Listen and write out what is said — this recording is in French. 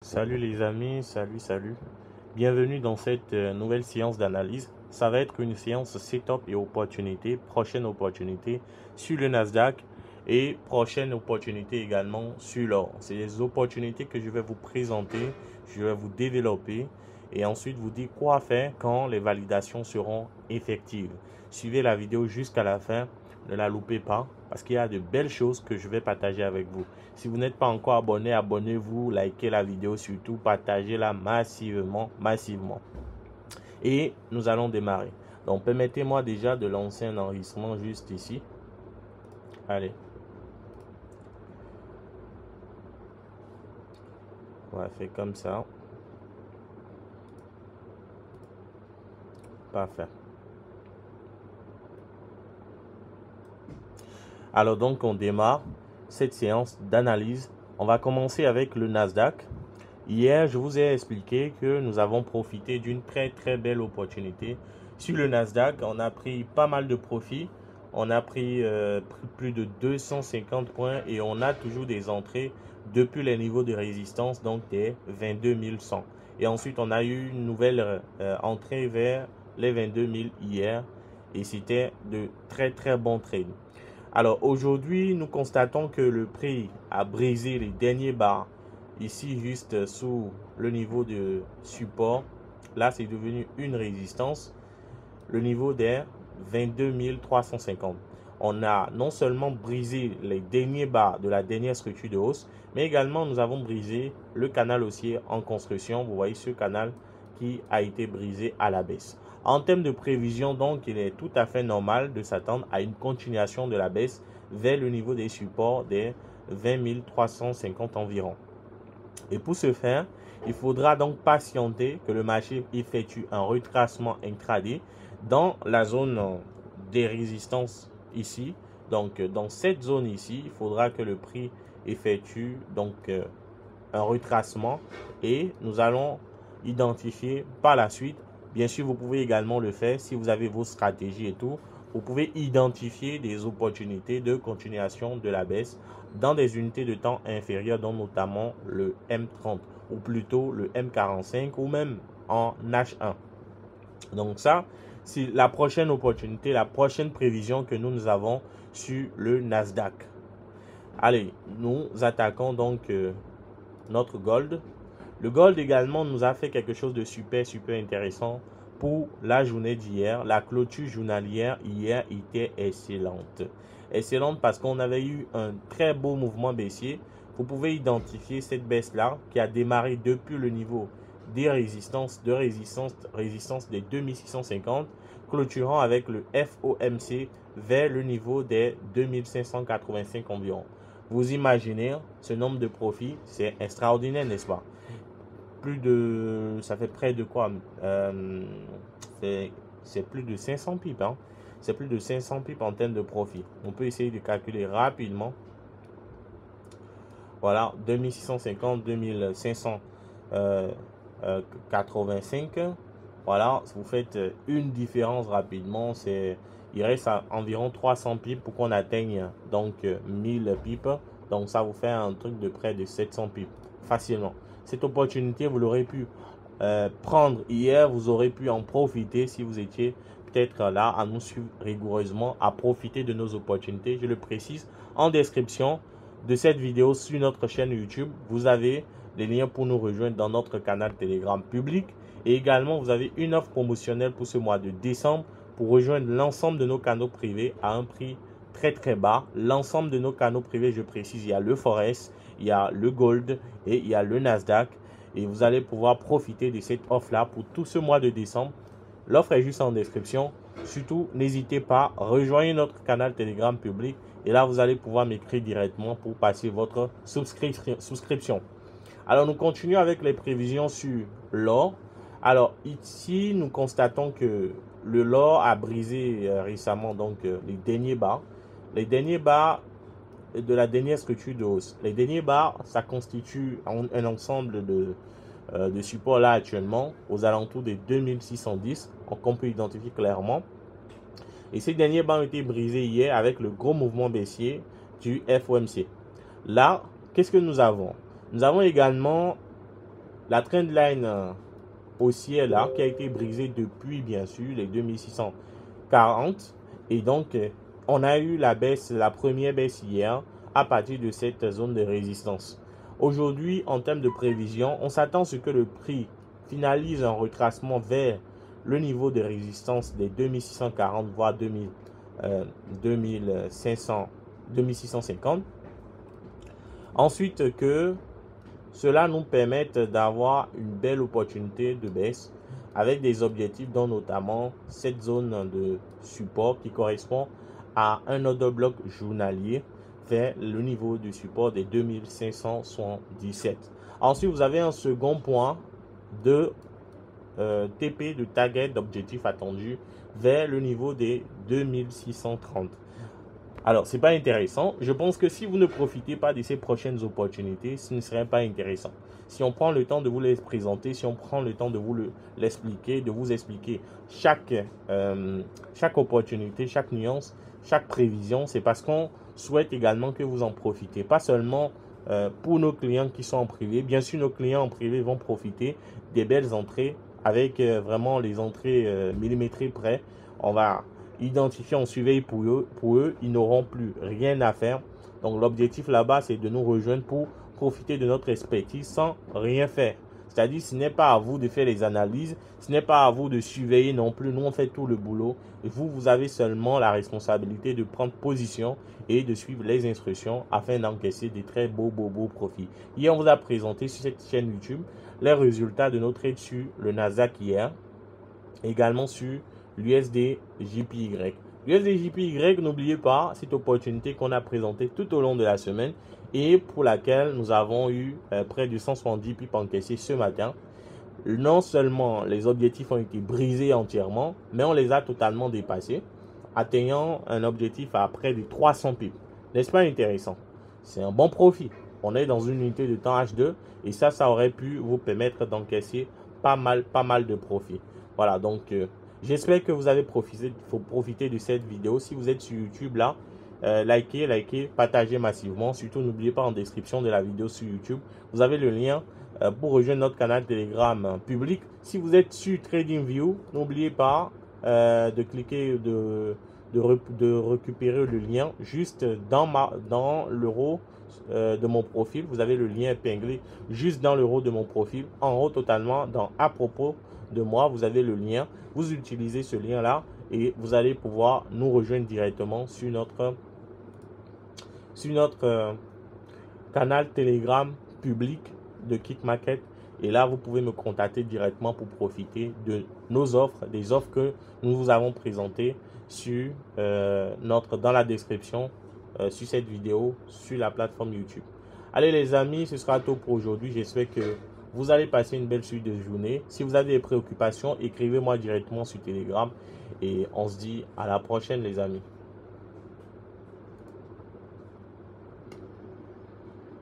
Salut les amis, salut. Bienvenue dans cette nouvelle séance d'analyse. Ça va être une séance setup et opportunité, prochaine opportunité sur le Nasdaq et prochaine opportunité également sur l'or. C'est les opportunités que je vais vous présenter, je vais vous développer et ensuite vous dire quoi faire quand les validations seront effectives. Suivez la vidéo jusqu'à la fin, ne la loupez pas parce qu'il y a de belles choses que je vais partager avec vous. Si vous n'êtes pas encore abonné, abonnez-vous, likez la vidéo surtout, partagez-la massivement. Et nous allons démarrer. Donc, permettez-moi déjà de lancer un enregistrement juste ici. Allez. On va faire comme ça. Parfait. Alors donc, on démarre cette séance d'analyse. On va commencer avec le Nasdaq. Hier, je vous ai expliqué que nous avons profité d'une très belle opportunité. Sur le Nasdaq, on a pris pas mal de profits. On a pris plus de 250 points et on a toujours des entrées depuis les niveaux de résistance, donc des 22 100. Et ensuite, on a eu une nouvelle entrée vers les 22 000 hier et c'était de très bons trades. Alors aujourd'hui, nous constatons que le prix a brisé les derniers bas ici juste sous le niveau de support. Là, c'est devenu une résistance. Le niveau des 22 350. On a non seulement brisé les derniers bas de la dernière structure de hausse, mais également nous avons brisé le canal haussier en construction. Vous voyez ce canal qui a été brisé à la baisse. En termes de prévision, donc, il est tout à fait normal de s'attendre à une continuation de la baisse vers le niveau des supports des 20 350 environ. Et pour ce faire, il faudra donc patienter que le marché effectue un retracement intraday dans la zone des résistances ici. Donc, dans cette zone ici, il faudra que le prix effectue donc un retracement et nous allons identifier par la suite. Bien sûr, vous pouvez également le faire si vous avez vos stratégies et tout. Vous pouvez identifier des opportunités de continuation de la baisse dans des unités de temps inférieures, dont notamment le M30 ou plutôt le M45 ou même en H1. Donc ça, c'est la prochaine opportunité, la prochaine prévision que nous avons sur le Nasdaq. Allez, nous attaquons donc notre gold. Le gold également nous a fait quelque chose de super intéressant pour la journée d'hier. La clôture journalière hier était excellente. Excellente parce qu'on avait eu un très beau mouvement baissier. Vous pouvez identifier cette baisse-là qui a démarré depuis le niveau des résistances, résistance des 2650, clôturant avec le FOMC vers le niveau des 2585 environ. Vous imaginez ce nombre de profits, c'est extraordinaire, n'est-ce pas? Ça fait près de quoi? C'est plus de 500 pips. Hein? C'est plus de 500 pips en termes de profit. On peut essayer de calculer rapidement. Voilà, 2650, 2585. Voilà, vous faites une différence rapidement. Il reste à environ 300 pips pour qu'on atteigne donc 1000 pips. Donc ça vous fait un truc de près de 700 pips facilement. Cette opportunité, vous l'aurez pu prendre hier, vous aurez pu en profiter si vous étiez peut-être là à nous suivre rigoureusement, à profiter de nos opportunités. Je le précise, en description de cette vidéo sur notre chaîne YouTube, vous avez les liens pour nous rejoindre dans notre canal Telegram public. Et également, vous avez une offre promotionnelle pour ce mois de décembre pour rejoindre l'ensemble de nos canaux privés à un prix très bas. L'ensemble de nos canaux privés, je précise, il y a le Forex, il y a le Gold et il y a le Nasdaq. Et vous allez pouvoir profiter de cette offre-là pour tout ce mois de décembre. L'offre est juste en description. Surtout, n'hésitez pas, rejoignez notre canal Telegram public. Et là, vous allez pouvoir m'écrire directement pour passer votre souscription. Alors, nous continuons avec les prévisions sur l'or. Alors, ici, nous constatons que le l'or a brisé récemment donc les derniers bas. Les derniers bas de la dernière structure de hausse. Les derniers bas, ça constitue un ensemble de supports là actuellement aux alentours des 2610, qu'on peut identifier clairement. Et ces derniers bas ont été brisés hier avec le gros mouvement baissier du FOMC. Là, qu'est-ce que nous avons? Nous avons également la trendline haussière là qui a été brisée depuis bien sûr les 2640 et donc on a eu la baisse, la première baisse hier à partir de cette zone de résistance. Aujourd'hui, en termes de prévision, on s'attend à ce que le prix finalise un retracement vers le niveau de résistance des 2640 voire 2650. Ensuite, que cela nous permette d'avoir une belle opportunité de baisse avec des objectifs dont notamment cette zone de support qui correspond à un autre bloc journalier vers le niveau de support des 2577. Ensuite, vous avez un second point de TP, de target, d'objectif attendu vers le niveau des 2630. Alors, c'est pas intéressant. Je pense que si vous ne profitez pas de ces prochaines opportunités, ce ne serait pas intéressant. Si on prend le temps de vous les présenter, si on prend le temps de vous l'expliquer, de vous expliquer chaque opportunité, chaque nuance, chaque prévision, c'est parce qu'on souhaite également que vous en profitez. Pas seulement pour nos clients qui sont en privé. Bien sûr, nos clients en privé vont profiter des belles entrées avec vraiment les entrées millimétrées près. On va identifier en surveille pour eux, ils n'auront plus rien à faire. Donc l'objectif là-bas, c'est de nous rejoindre pour profiter de notre expertise sans rien faire. C'est-à-dire, ce n'est pas à vous de faire les analyses, ce n'est pas à vous de surveiller non plus. Nous, on fait tout le boulot. Et vous avez seulement la responsabilité de prendre position et de suivre les instructions afin d'encaisser des très beaux profits. Hier, on vous a présenté sur cette chaîne YouTube les résultats de notre trade sur le Nasdaq hier, également sur l'USD JPY. L'USD JPY, n'oubliez pas cette opportunité qu'on a présentée tout au long de la semaine et pour laquelle nous avons eu près de 170 pips encaissés ce matin. Non seulement les objectifs ont été brisés entièrement, mais on les a totalement dépassés, atteignant un objectif à près de 300 pips. N'est-ce pas intéressant? C'est un bon profit. On est dans une unité de temps H2 et ça aurait pu vous permettre d'encaisser pas mal de profits. Voilà, donc j'espère que vous avez profité de cette vidéo. Si vous êtes sur YouTube là, likez, partagez massivement. Surtout, n'oubliez pas en description de la vidéo sur YouTube, vous avez le lien pour rejoindre notre canal Telegram public. Si vous êtes sur TradingView, n'oubliez pas de cliquer, de récupérer le lien juste dans l'euro de mon profil. Vous avez le lien épinglé juste dans l'euro de mon profil. En haut, totalement, dans à propos de moi, vous avez le lien. Vous utilisez ce lien là et vous allez pouvoir nous rejoindre directement sur notre canal Telegram public de Kick Market. Et là, vous pouvez me contacter directement pour profiter de nos offres, des offres que nous vous avons présentées sur dans la description sur cette vidéo sur la plateforme YouTube. Allez les amis, ce sera tout pour aujourd'hui. J'espère que vous allez passer une belle suite de journée. Si vous avez des préoccupations, écrivez-moi directement sur Telegram et on se dit à la prochaine les amis.